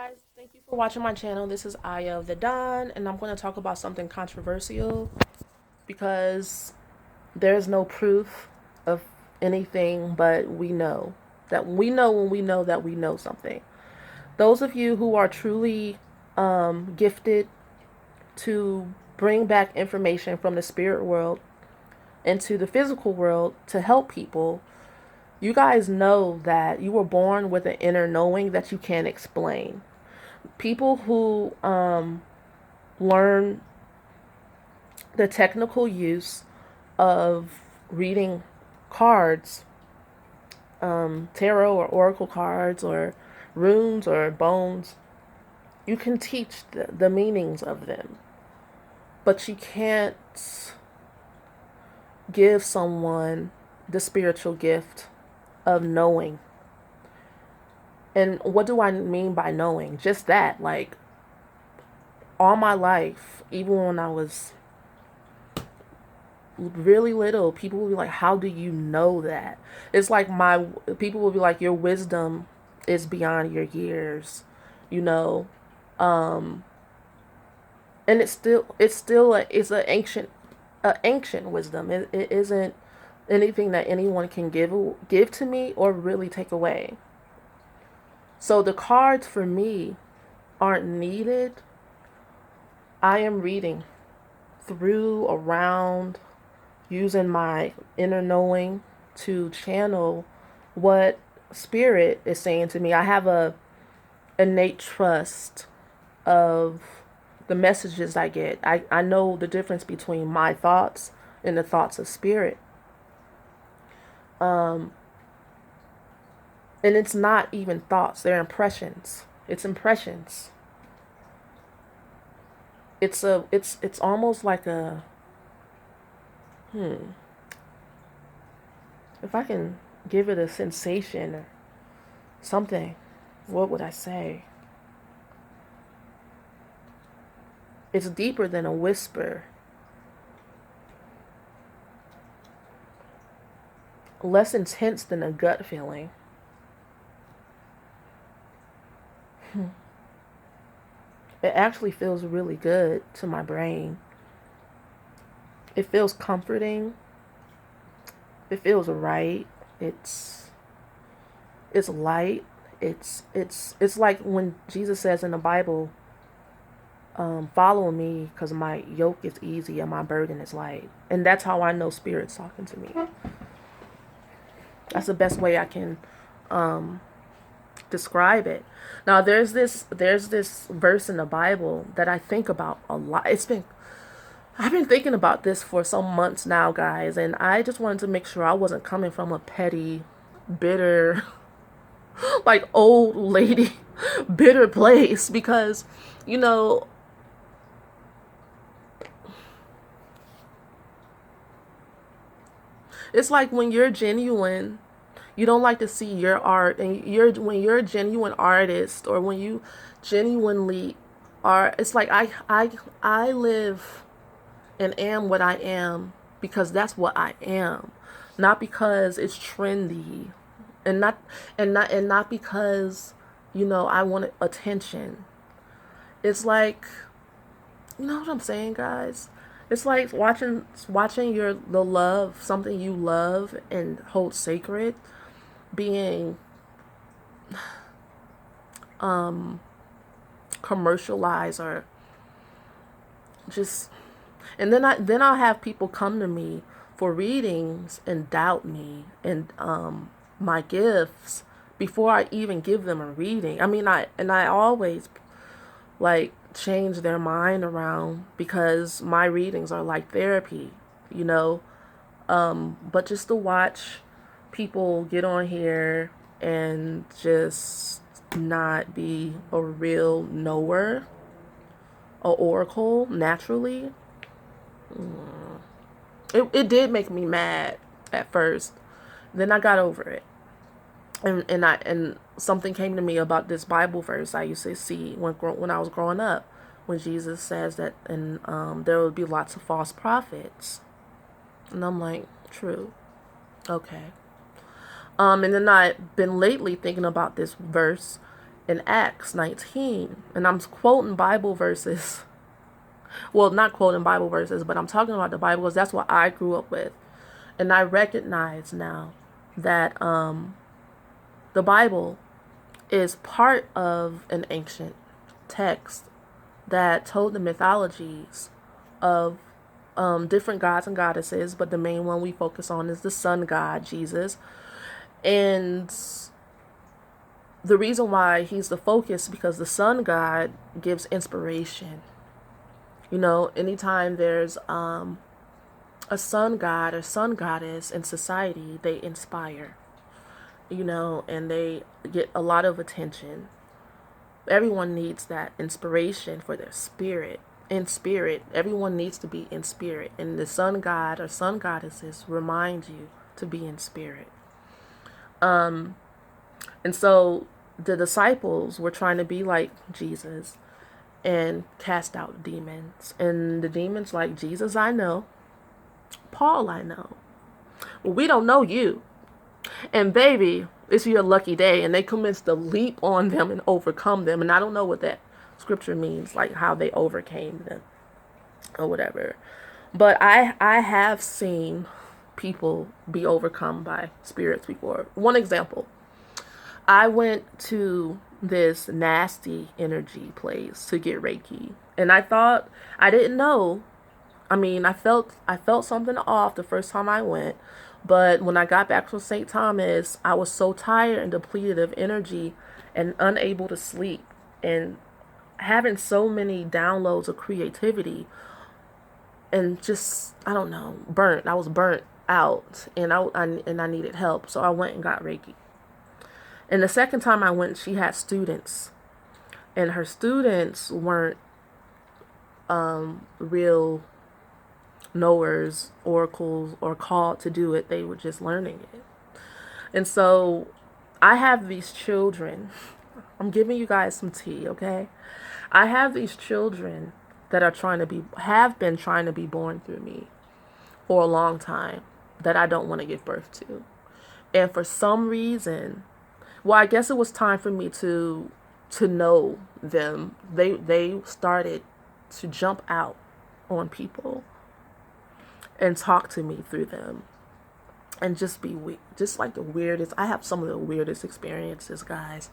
guys, thank you for watching my channel. This is Aya of the Don, and I'm going to talk about something controversial because there's no proof of anything, but we know that we know when we know that we know something. Those of you who are truly gifted to bring back information from the spirit world into the physical world to help people, you guys know that you were born with an inner knowing that you can't explain. People who learn the technical use of reading cards, tarot or oracle cards or runes or bones, you can teach the meanings of them, but you can't give someone the spiritual gift of knowing. And what do I mean by knowing? Just that, like, all my life, even when I was really little, people will be like, how do you know that? It's like people will be like, your wisdom is beyond your years, you know. Um, and it's an ancient wisdom. It isn't anything that anyone can give to me or really take away. So the cards for me aren't needed. I am reading through, around, using my inner knowing to channel what spirit is saying to me. I have a innate trust of the messages I get. I know the difference between my thoughts and the thoughts of spirit. Um, and it's not even thoughts, they're impressions. It's impressions. It's almost like a if I can give it a sensation or something, what would I say? It's deeper than a whisper, less intense than a gut feeling. It actually feels really good to my brain. It feels comforting. It feels right. It's light. It's like when Jesus says in the Bible, follow me because my yoke is easy and my burden is light. And that's how I know spirit's talking to me. That's the best way I can describe it. Now there's this verse in the Bible that I think about a lot. I've been thinking about this for some months now, guys, and I just wanted to make sure I wasn't coming from a petty, bitter, like old lady, bitter place because, you know, it's like when you're genuine, you don't like to see your art, and when you're a genuine artist or when you genuinely are, it's like I live and am what I am because that's what I am, not because it's trendy, and not because, you know, I want attention. It's like, you know what I'm saying, guys? It's like watching the love, something you love and hold sacred, being commercialized or just, and then I'll have people come to me for readings and doubt me and my gifts before I even give them a reading. I mean, I always like change their mind around because my readings are like therapy, you know. But just to watch people get on here and just not be a real knower, a oracle naturally, it did make me mad at first. Then I got over it. And something came to me about this Bible verse I used to see when I was growing up, when Jesus says that, and there would be lots of false prophets, and I'm like, true, okay. And then I've been lately thinking about this verse, in Acts 19, and I'm quoting Bible verses. Well, not quoting Bible verses, but I'm talking about the Bible because that's what I grew up with. And I recognize now that the Bible is part of an ancient text that told the mythologies of different gods and goddesses, but the main one we focus on is the sun god, Jesus. And the reason why he's the focus because the sun god gives inspiration. You know, anytime there's a sun god or sun goddess in society, they inspire, you know, and they get a lot of attention. Everyone needs that inspiration for their spirit. In spirit, everyone needs to be in spirit. And the sun god or sun goddesses remind you to be in spirit. And so the disciples were trying to be like Jesus and cast out demons. And the demons like, Jesus, I know. Paul, I know. Well, we don't know you. And baby, it's your lucky day. And they commence to leap on them and overcome them. And I don't know what that scripture means, like how they overcame them or whatever. But I have seen people be overcome by spirits before. One example, I went to this nasty energy place to get Reiki. And I didn't know. I mean, I felt something off the first time I went. But when I got back from St. Thomas, I was so tired and depleted of energy and unable to sleep and having so many downloads of creativity and just, I don't know, burnt. I was burnt out and I needed help. So I went and got Reiki. And the second time I went, she had students. And her students weren't real knowers, oracles, or called to do it. They were just learning it. And so I have these children. I'm giving you guys some tea, okay? I have these children that have been trying to be born through me for a long time that I don't want to give birth to. And for some reason, well, I guess it was time for me to know them. They started to jump out on people and talk to me through them and just be weird, just like the weirdest. I have some of the weirdest experiences, guys,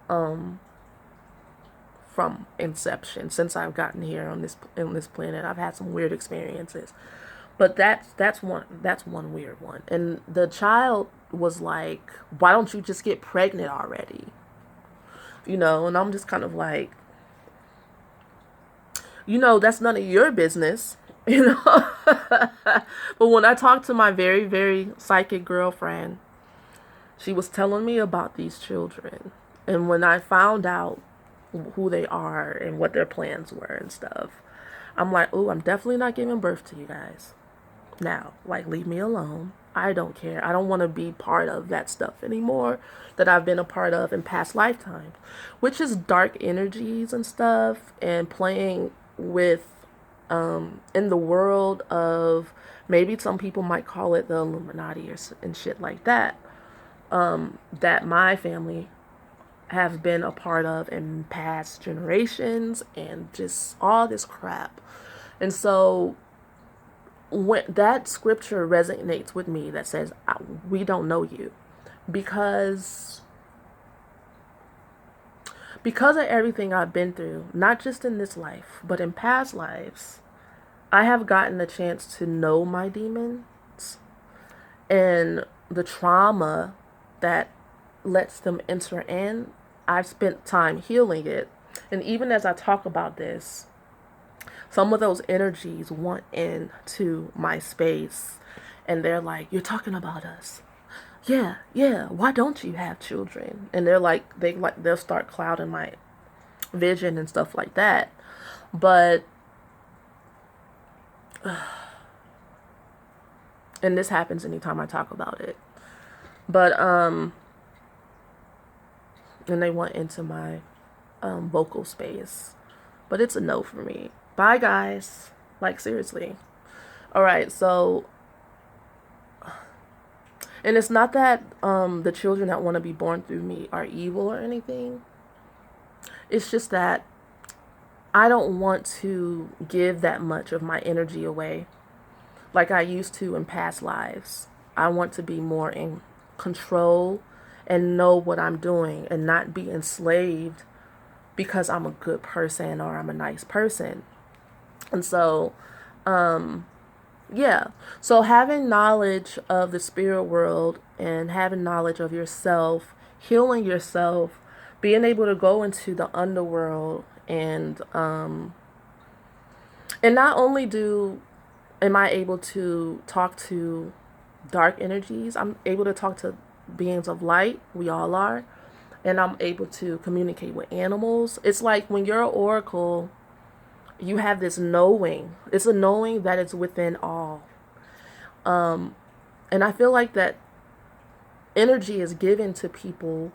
from inception. Since I've gotten here on this planet, I've had some weird experiences. But that's one weird one. And the child was like, "Why don't you just get pregnant already?" You know, and I'm just kind of like, you know, that's none of your business. You know, but when I talked to my very, very psychic girlfriend, she was telling me about these children. And when I found out who they are and what their plans were and stuff, I'm like, oh, I'm definitely not giving birth to you guys. Now, like, leave me alone. I don't care. I don't want to be part of that stuff anymore that I've been a part of in past lifetimes, which is dark energies and stuff and playing with in the world of, maybe some people might call it the Illuminati and shit like that, that my family have been a part of in past generations and just all this crap. And so when that scripture resonates with me that says, we don't know you, because of everything I've been through, not just in this life, but in past lives, I have gotten the chance to know my demons and the trauma that lets them enter in. I've spent time healing it. And even as I talk about this, some of those energies want into my space and they're like, "You're talking about us. Yeah, why don't you have children?" And they'll start clouding my vision and stuff like that. But and this happens anytime I talk about it. But and they want into my vocal space. But it's a no for me. Bye, guys. Like, seriously. All right, so, and it's not that the children that want to be born through me are evil or anything. It's just that I don't want to give that much of my energy away like I used to in past lives. I want to be more in control and know what I'm doing and not be enslaved because I'm a good person or I'm a nice person. And so, yeah. So having knowledge of the spirit world and having knowledge of yourself, healing yourself, being able to go into the underworld and not only do am I able to talk to dark energies, I'm able to talk to beings of light. We all are. And I'm able to communicate with animals. It's like when you're an oracle, you have this knowing. It's a knowing that is within all. And I feel like that energy is given to people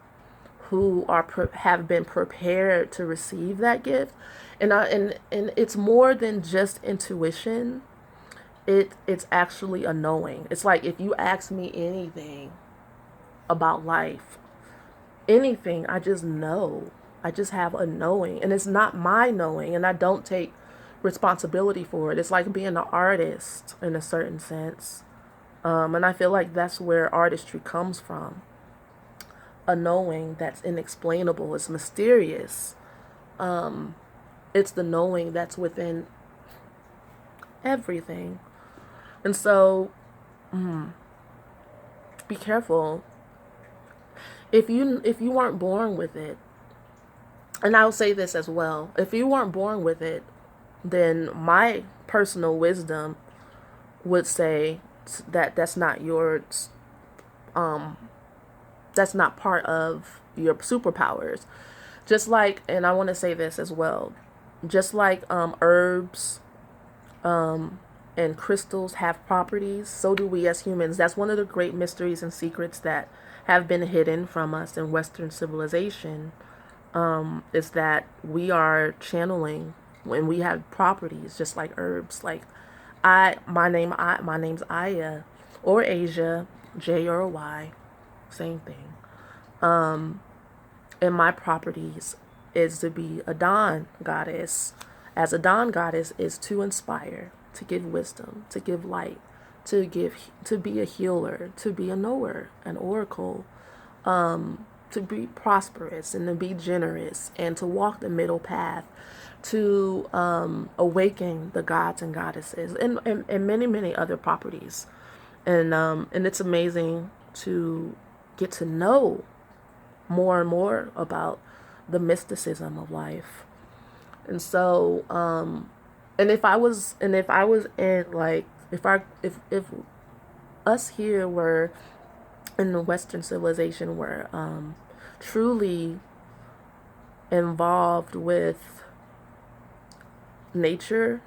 who have been prepared to receive that gift. And it's more than just intuition. It's actually a knowing. It's like if you ask me anything about life, anything, I just know. I just have a knowing, and it's not my knowing, and I don't take responsibility for it. It's like being an artist in a certain sense. And I feel like that's where artistry comes from. A knowing that's inexplainable, it's mysterious. It's the knowing that's within everything. And so, be careful. If you weren't born with it, and I'll say this as well, if you weren't born with it, then my personal wisdom would say that that's not part of your superpowers. Just like, and I want to say this as well, just like herbs and crystals have properties, so do we as humans. That's one of the great mysteries and secrets that have been hidden from us in Western civilization, is that we are channeling when we have properties just like herbs. Like my name's Aya or Asia, J or Y, same thing. And my properties is to be a dawn goddess. As a dawn goddess is to inspire, to give wisdom, to give light, to be a healer, to be a knower, an oracle, to be prosperous and to be generous and to walk the middle path, to awaken the gods and goddesses, and many, many other properties. And it's amazing to get to know more and more about the mysticism of life. And so, and if I was in like, if us here were in the Western civilization were truly involved with nature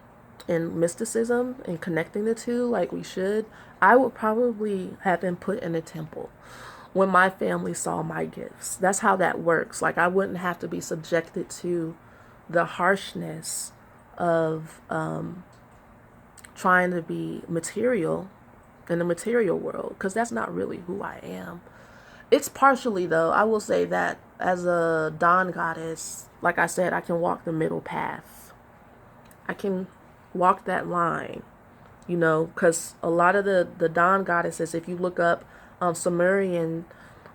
and mysticism and connecting the two like we should, I would probably have been put in a temple when my family saw my gifts. That's how that works. Like I wouldn't have to be subjected to the harshness of trying to be material in the material world, because that's not really who I am. It's partially, though. I will say that as a dawn goddess, like I said, I can walk the middle path. I can walk that line, because a lot of the dawn goddesses, if you look up Sumerian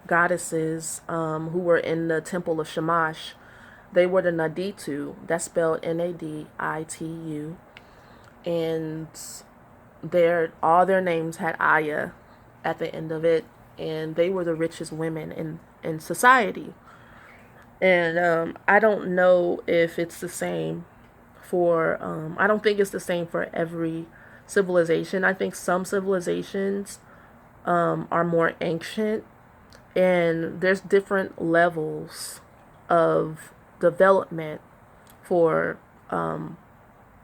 goddesses who were in the temple of Shamash, they were the Naditu. That's spelled Naditu. And all their names had Aya at the end of it, and they were the richest women in society. And I don't know if it's the same for I don't think it's the same for every civilization. I think some civilizations are more ancient, and there's different levels of development for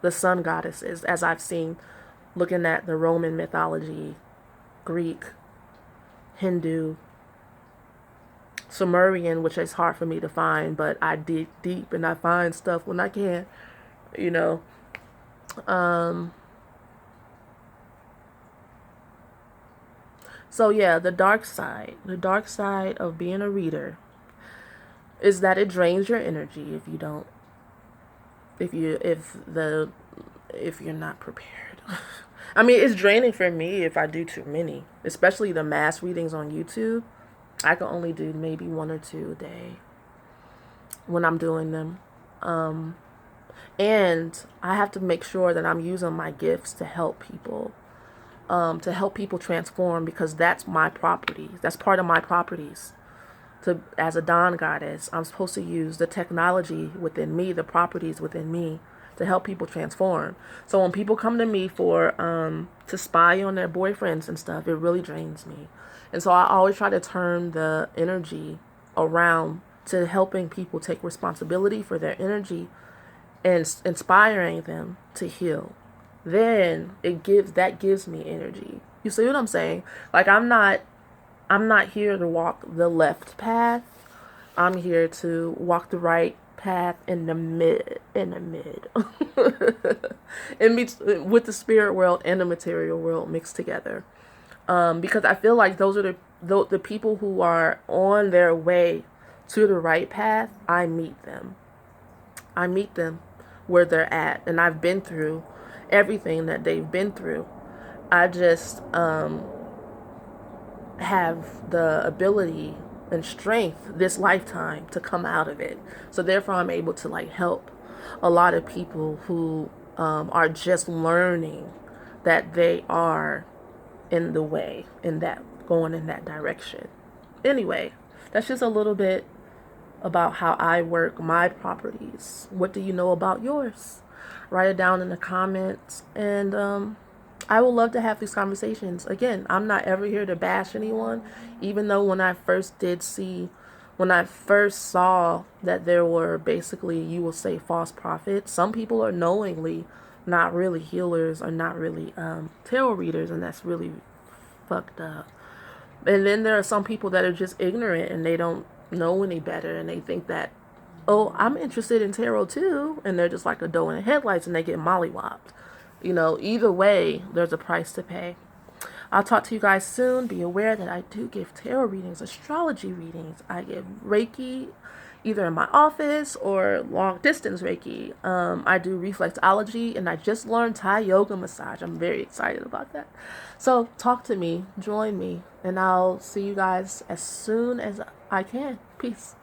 the sun goddesses, as I've seen looking at the Roman mythology, Greek, Hindu, Sumerian, which is hard for me to find, but I dig deep and I find stuff when I can, you know. So yeah, the dark side of being a reader. is that it drains your energy if you're not prepared. I mean, it's draining for me if I do too many, especially the mass readings on YouTube. I can only do maybe 1 or 2 a day when I'm doing them. And I have to make sure that I'm using my gifts to help people, transform, because that's my property. That's part of my properties. As a Dawn goddess, I'm supposed to use the technology within me, the properties within me, to help people transform. So when people come to me for to spy on their boyfriends and stuff, it really drains me. And so I always try to turn the energy around to helping people take responsibility for their energy and inspiring them to heal. Then that gives me energy. You see what I'm saying? Like, I'm not here to walk the left path. I'm here to walk the right path in the mid with the spirit world and the material world mixed together. Because I feel like those are the people who are on their way to the right path. I meet them where they're at, and I've been through everything that they've been through. I just have the ability and strength this lifetime to come out of it. So therefore I'm able to like help a lot of people who are just learning that they are in the way, going in that direction. Anyway, that's just a little bit about how I work my properties. What do you know about yours? Write it down in the comments, and I would love to have these conversations. Again, I'm not ever here to bash anyone, even though when I first saw that there were basically, you will say, false prophets. Some people are knowingly not really healers or not really tarot readers, and that's really fucked up. And then there are some people that are just ignorant and they don't know any better, and they think that, oh, I'm interested in tarot too, and they're just like a doe in the headlights, and they get mollywopped. Either way, there's a price to pay. I'll talk to you guys soon. Be aware that I do give tarot readings, astrology readings. I give Reiki, either in my office or long distance Reiki. I do reflexology, and I just learned Thai yoga massage. I'm very excited about that. So talk to me, join me, and I'll see you guys as soon as I can. Peace.